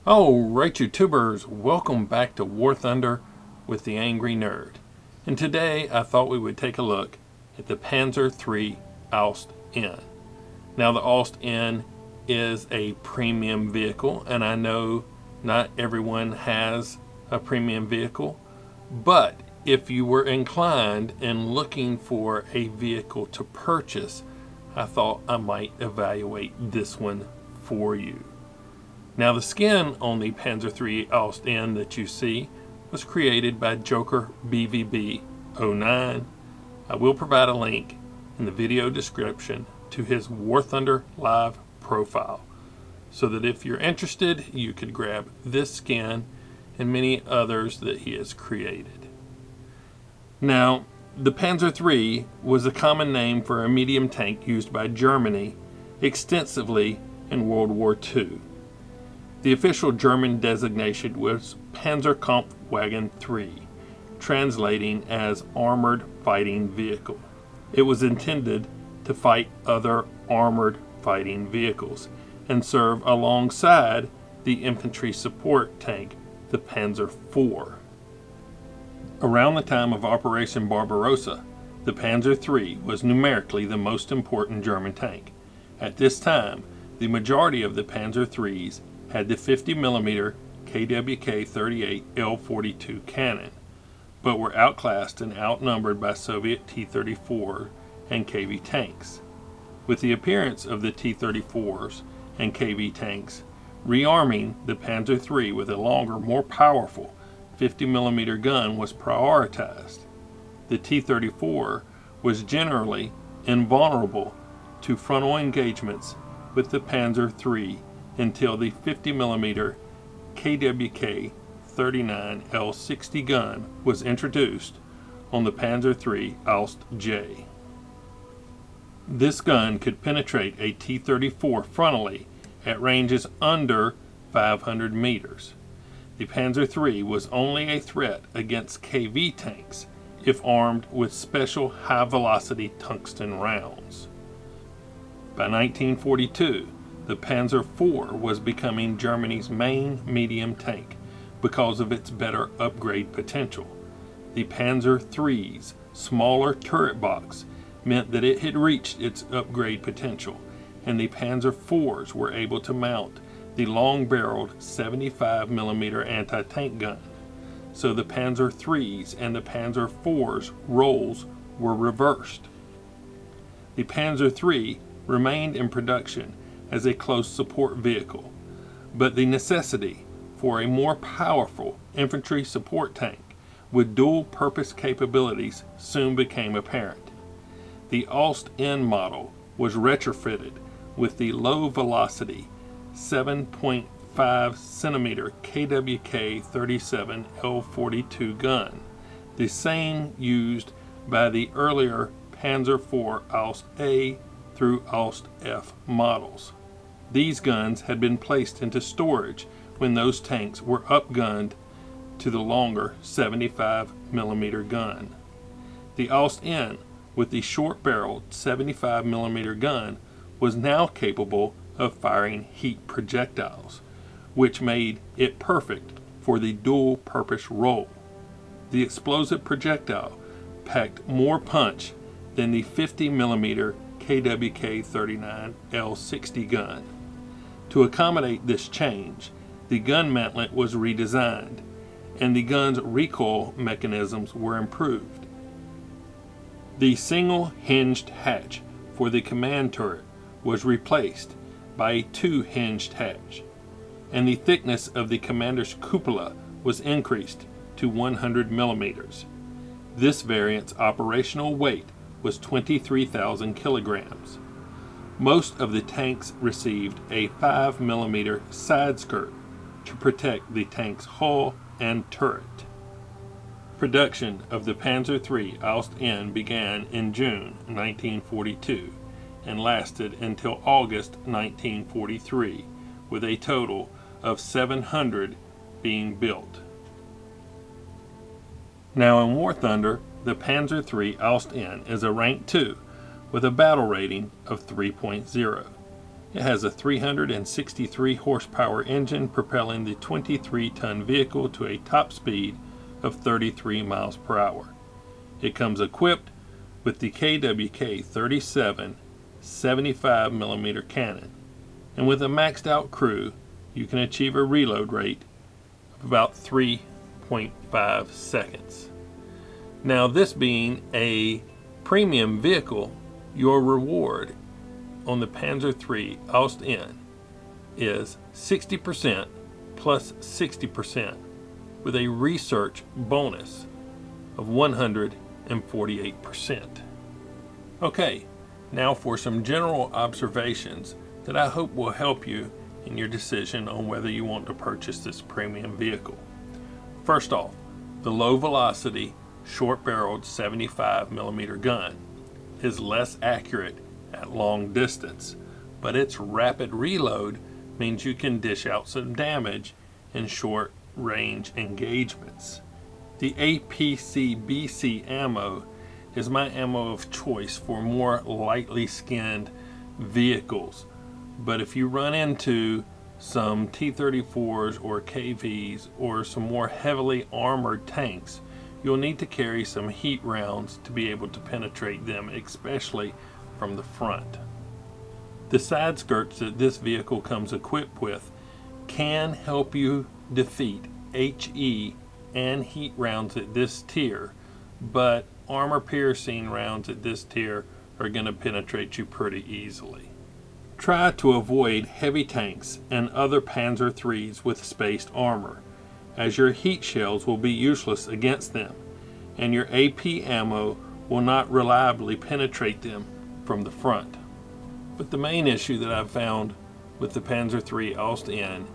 Alright, YouTubers, welcome back to War Thunder with the Angry Nerd. And today I thought we would take a look at the Panzer III Ausf. Now the Ausf is a premium vehicle, and I know not everyone has a premium vehicle, but if you were inclined and looking for a vehicle to purchase, I thought I might evaluate this one for you. Now the skin on the Panzer III Ausf that you see was created by Joker BVB 09. I will provide a link in the video description to his War Thunder Live profile, so that if you're interested, you could grab this skin and many others that he has created. Now, the Panzer III was a common name for a medium tank used by Germany extensively in World War II. The official German designation was Panzerkampfwagen III, translating as Armored Fighting Vehicle. It was intended to fight other armored fighting vehicles and serve alongside the infantry support tank, the Panzer IV. Around the time of Operation Barbarossa, the Panzer III was numerically the most important German tank. At this time, the majority of the Panzer IIIs had the 50mm KWK 38 L42 cannon, but were outclassed and outnumbered by Soviet T-34 and KV tanks. With the appearance of the T-34s and KV tanks, rearming the Panzer III with a longer, more powerful 50mm gun was prioritized. The T-34 was generally invulnerable to frontal engagements with the Panzer III until the 50mm KWK 39 L60 gun was introduced on the Panzer III Ausf J. This gun could penetrate a T-34 frontally at ranges under 500 meters. The Panzer III was only a threat against KV tanks if armed with special high-velocity tungsten rounds. By 1942, the Panzer IV was becoming Germany's main medium tank because of its better upgrade potential. The Panzer III's smaller turret box meant that it had reached its upgrade potential, and the Panzer IVs were able to mount the long-barreled 75mm anti-tank gun. So the Panzer III's and the Panzer IV's roles were reversed. The Panzer III remained in production as a close support vehicle, but the necessity for a more powerful infantry support tank with dual-purpose capabilities soon became apparent. The Ausf model was retrofitted with the low-velocity 7.5 cm KWK 37 L42 gun, the same used by the earlier Panzer IV Ausf A through Ausf F models. These guns had been placed into storage when those tanks were upgunned to the longer 75mm gun. The Ausf N, with the short-barreled 75mm gun, was now capable of firing heat projectiles, which made it perfect for the dual-purpose role. The explosive projectile packed more punch than the 50mm KWK 39 L60 gun. To accommodate this change, the gun mantlet was redesigned, and the gun's recoil mechanisms were improved. The single hinged hatch for the command turret was replaced by a two-hinged hatch, and the thickness of the commander's cupola was increased to 100 millimeters. This variant's operational weight was 23,000 kilograms. Most of the tanks received a 5mm side skirt to protect the tank's hull and turret. Production of the Panzer III Ausf began in June 1942 and lasted until August 1943, with a total of 700 being built. Now in War Thunder, the Panzer III Ausf is a rank 2 with a battle rating of 3.0. It has a 363 horsepower engine propelling the 23-ton vehicle to a top speed of 33 miles per hour. It comes equipped with the KWK 37 75mm cannon, and with a maxed out crew, you can achieve a reload rate of about 3.5 seconds. Now, this being a premium vehicle, your reward on the Panzer III Ausf is 60% plus 60% with a research bonus of 148%. Okay, now for some general observations that I hope will help you in your decision on whether you want to purchase this premium vehicle. First off, the low velocity, short-barreled 75mm gun is less accurate at long distance, but its rapid reload means you can dish out some damage in short range engagements. The APC-BC ammo is my ammo of choice for more lightly skinned vehicles, but if you run into some T-34s or KVs or some more heavily armored tanks, you'll need to carry some heat rounds to be able to penetrate them, especially from the front. The side skirts that this vehicle comes equipped with can help you defeat HE and heat rounds at this tier, but armor piercing rounds at this tier are going to penetrate you pretty easily. Try to avoid heavy tanks and other Panzer IIIs with spaced armor, as your heat shells will be useless against them, and your AP ammo will not reliably penetrate them from the front. But the main issue that I've found with the Panzer III Ausf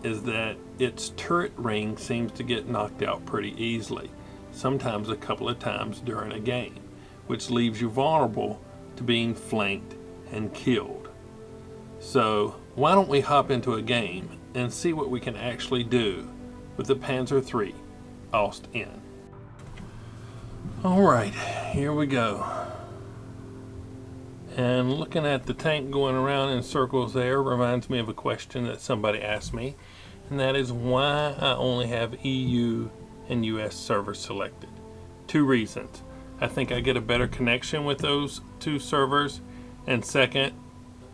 is that its turret ring seems to get knocked out pretty easily, sometimes a couple of times during a game, which leaves you vulnerable to being flanked and killed. So why don't we hop into a game and see what we can actually do with the Panzer III Ausf. Alright, here we go. And looking at the tank going around in circles there reminds me of a question that somebody asked me, and that is why I only have EU and US servers selected. 2 reasons. I think I get a better connection with those 2 servers, and second,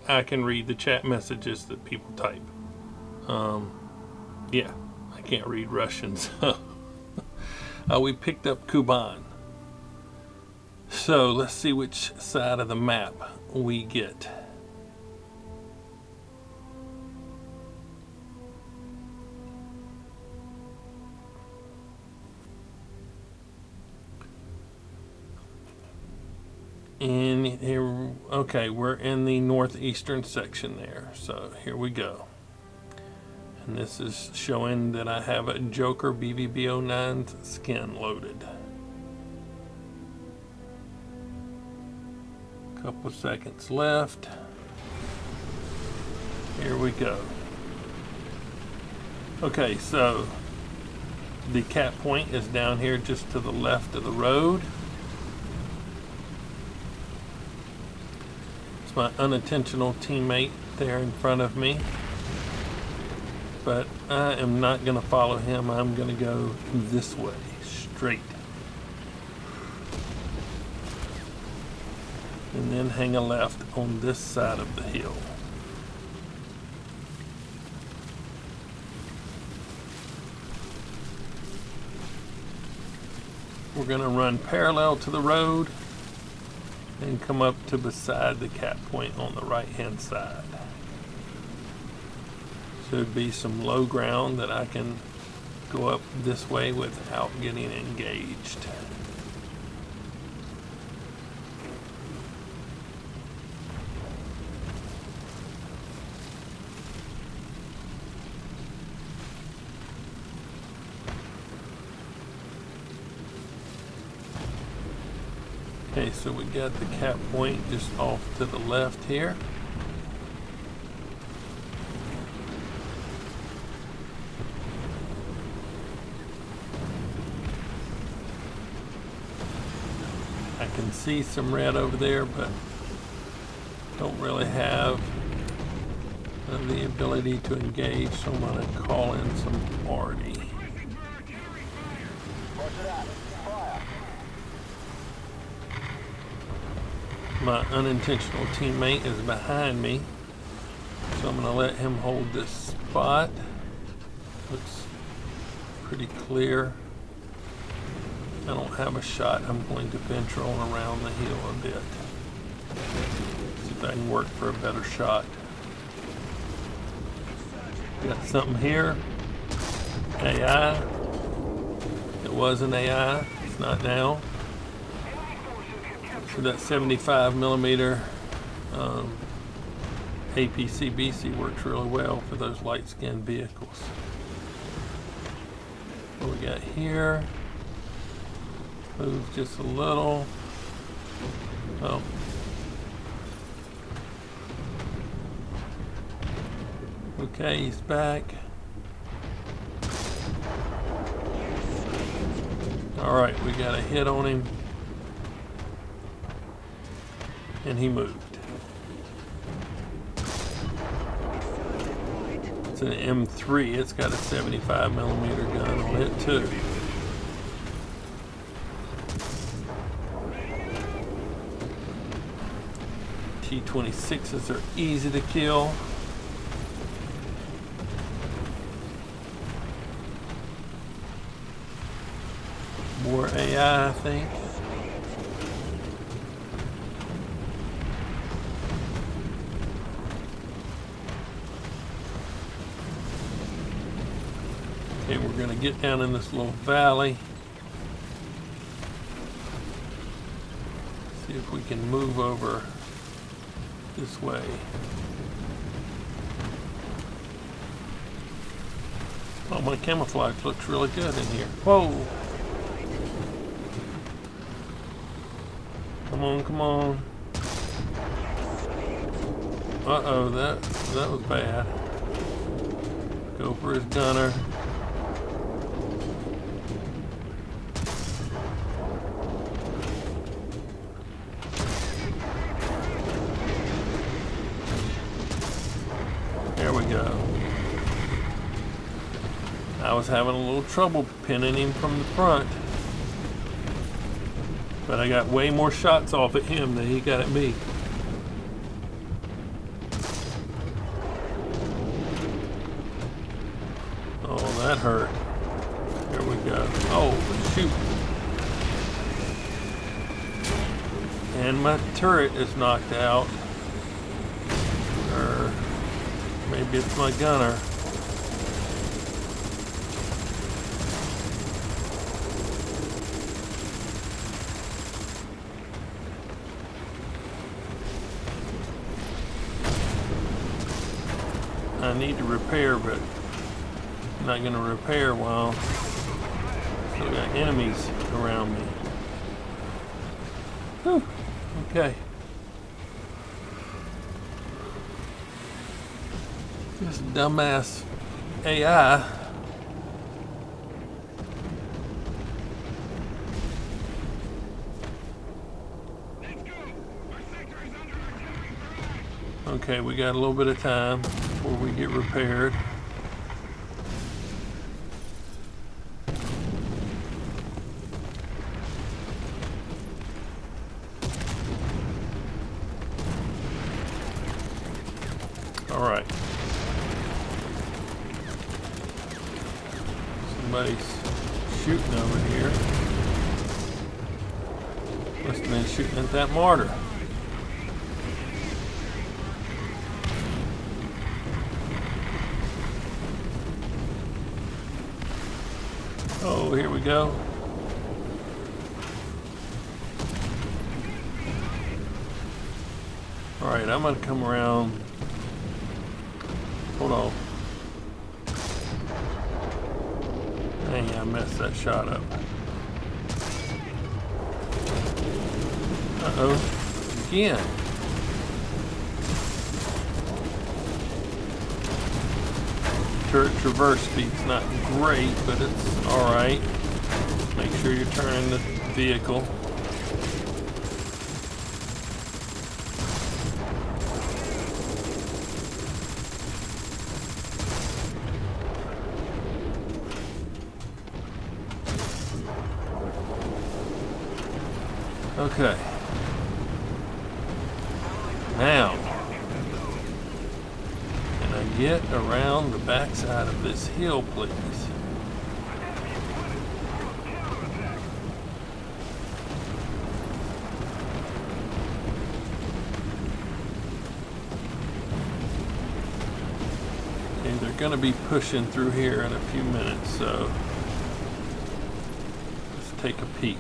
I can read the chat messages that people type. Yeah, I can't read Russian, so we picked up Kuban. So let's see which side of the map we get. And here, okay, we're in the northeastern section there. So here we go. And this is showing that I have a Joker BVB-09 skin loaded. Couple seconds left. Here we go. Okay, so the cap point is down here just to the left of the road. It's my unintentional teammate there in front of me. But I am not going to follow him. I'm going to go this way, straight. And then hang a left on this side of the hill. We're going to run parallel to the road and come up to beside the cap point on the right hand side. Should be some low ground that I can go up this way without getting engaged. Okay, so we got the cap point just off to the left here. I can see some red over there, but don't really have the ability to engage, so I'm going to call in some party. My unintentional teammate is behind me, so I'm going to let him hold this spot. Looks pretty clear. I don't have a shot. I'm going to venture on around the hill a bit. See if I can work for a better shot. Got something here. AI. It was an AI. It's not now. So that 75 millimeter APC-BC works really well for those light-skinned vehicles. What we got here? Move just a little. Oh. Okay, he's back. Alright, we got a hit on him. And he moved. It's an M3. It's got a 75 millimeter gun on it too. T-26s are easy to kill. More AI, I think. Okay, we're going to get down in this little valley. See if we can move over this way. Oh, my camouflage looks really good in here. Whoa! Come on, come on. Uh-oh, that was bad. Go for his gunner. There we go. I was having a little trouble pinning him from the front. But I got way more shots off at him than he got at me. Oh, that hurt. There we go. Oh, shoot. And my turret is knocked out. Or maybe it's my gunner. I need to repair, but I'm not going to repair while still got enemies around me. Whew. Okay. This dumbass AI. Okay, we got a little bit of time before we get repaired. All right. Somebody's shooting over here. Must have been shooting at that mortar. Oh, here we go. All right, I'm gonna come around. Hold on. Dang, I messed that shot up. Uh-oh. Again. Turret traverse speed's not great, but it's alright. Make sure you're turning the vehicle. Okay. Now, can I get around the backside of this hill, please? Okay, they're going to be pushing through here in a few minutes, so let's take a peek.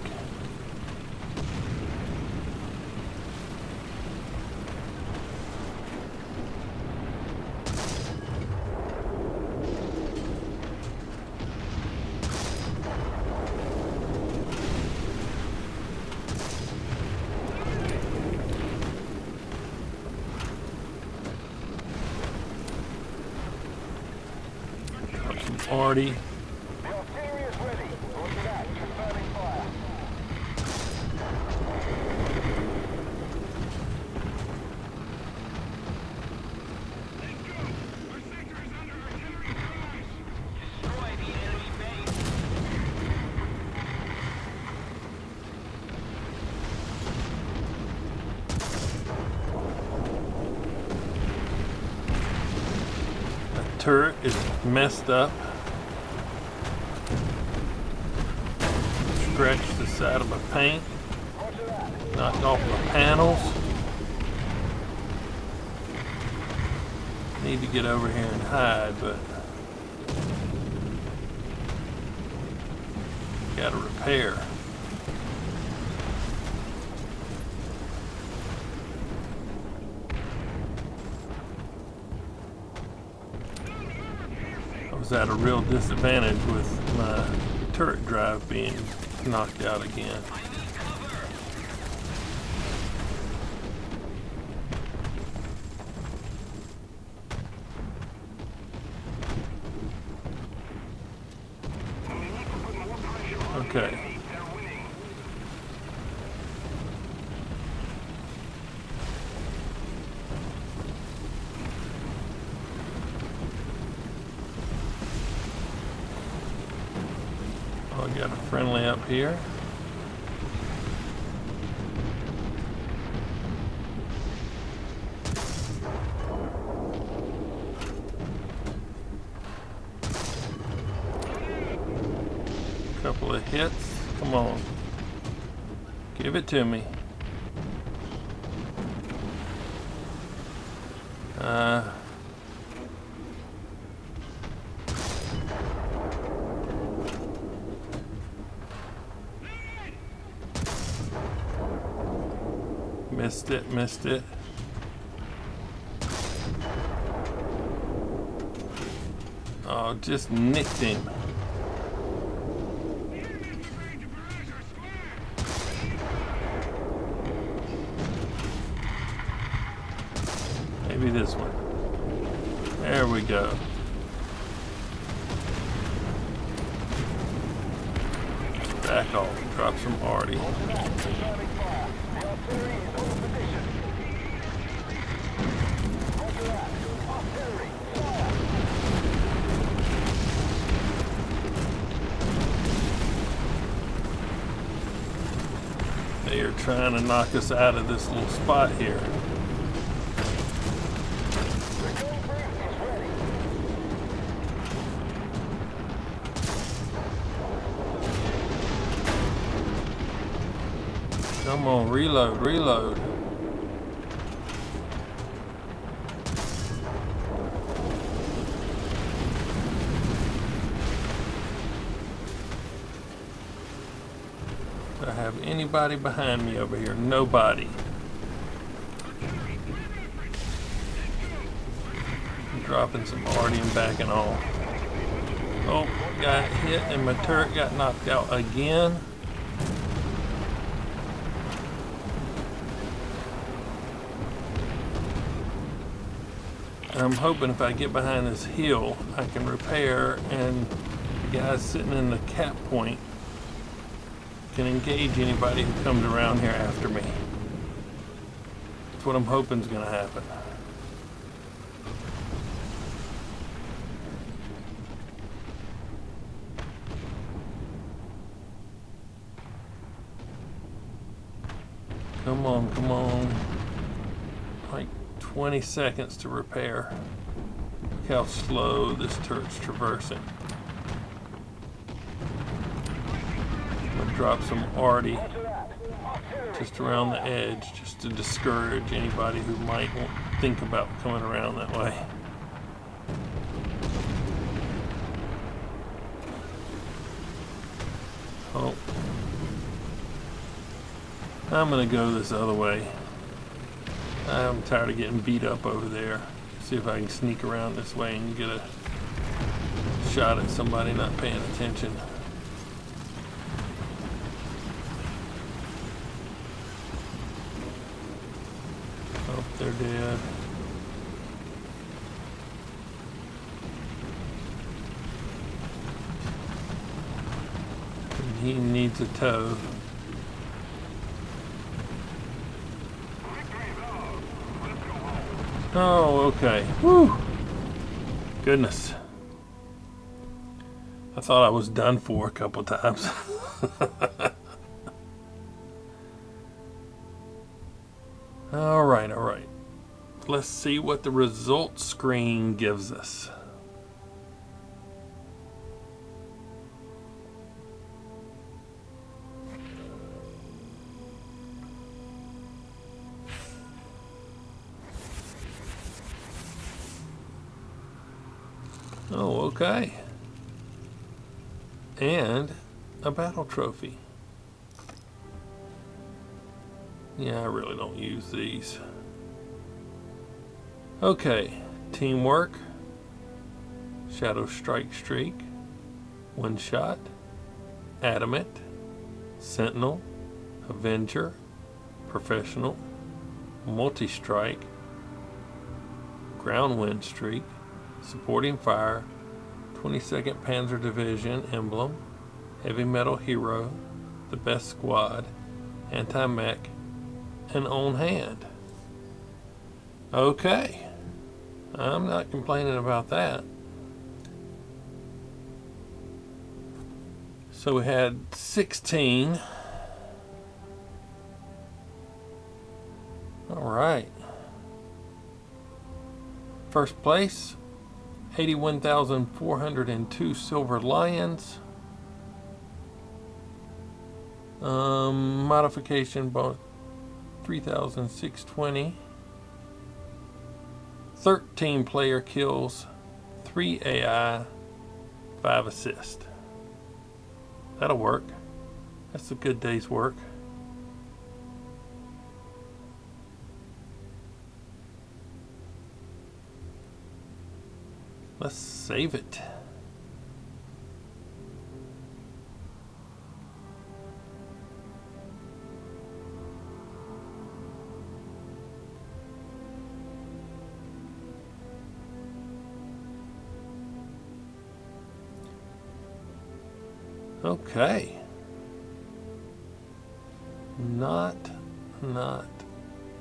Already. The turret is messed up. Scratched the side of my paint, knocked off my panels. Need to get over here and hide, but gotta repair. I was at a real disadvantage with my turret drive being knocked out again. Okay. I got a friendly up here. Couple of hits. Come on. Give it to me. Missed it. Oh, just nicked him. Maybe this one. There we go. Back off. Drop some arty. They are trying to knock us out of this little spot here. Come on, reload. Do I have anybody behind me over here? Nobody. I'm dropping some arty and backing off. Oh, got hit and my turret got knocked out again. I'm hoping if I get behind this hill, I can repair, and the guys sitting in the cap point can engage anybody who comes around here after me. That's what I'm hoping is going to happen. Come on, come on. Like 20 seconds to repair. Look how slow this turret's traversing. I'm gonna drop some arty just around the edge, just to discourage anybody who might think about coming around that way. Oh. I'm gonna go this other way. I'm tired of getting beat up over there. See if I can sneak around this way and get a shot at somebody not paying attention. Oh, they're dead. And he needs a tow. Oh, okay. Whew. Goodness. I thought I was done for a couple times. All right. Let's see what the results screen gives us. Oh, okay. And a battle trophy. Yeah, I really don't use these. Okay, teamwork, shadow strike streak, one shot, adamant, sentinel, avenger, professional, multi-strike, ground wind streak, supporting fire, 22nd Panzer Division emblem, heavy metal hero, the best squad, anti-mech, and on hand. Okay, I'm not complaining about that. So we had 16. All right. First place, 81,402 silver lions. Modification bonus 3,620. 13 player kills, 3 AI, 5 assist. That'll work. That's a good day's work. Let's save it. Okay. Not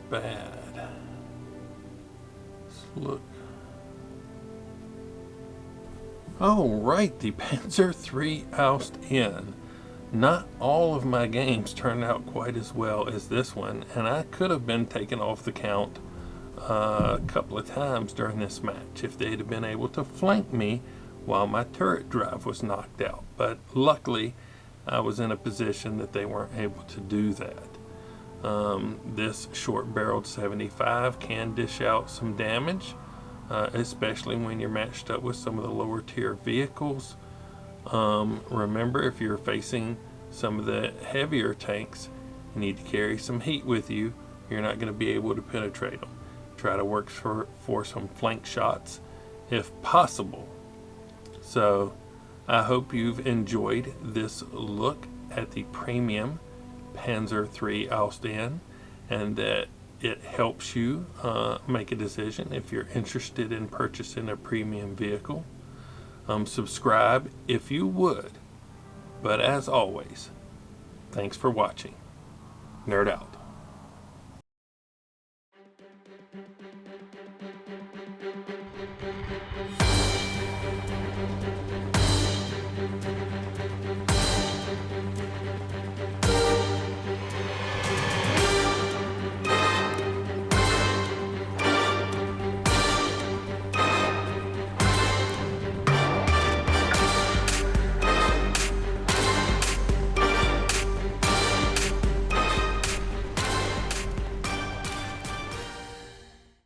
bad. Let's look. Oh, right, the Panzer III Ausf. Not all of my games turned out quite as well as this one, and I could have been taken off the count a couple of times during this match if they'd have been able to flank me while my turret drive was knocked out. But luckily, I was in a position that they weren't able to do that. This short-barreled 75 can dish out some damage, especially when you're matched up with some of the lower tier vehicles. Remember, if you're facing some of the heavier tanks, you need to carry some heat with you. You're not going to be able to penetrate them. Try to work for some flank shots if possible. So I hope you've enjoyed this look at the premium Panzer III Ausf, and that it helps you make a decision if you're interested in purchasing a premium vehicle. Subscribe if you would. But as always, thanks for watching. Nerd out.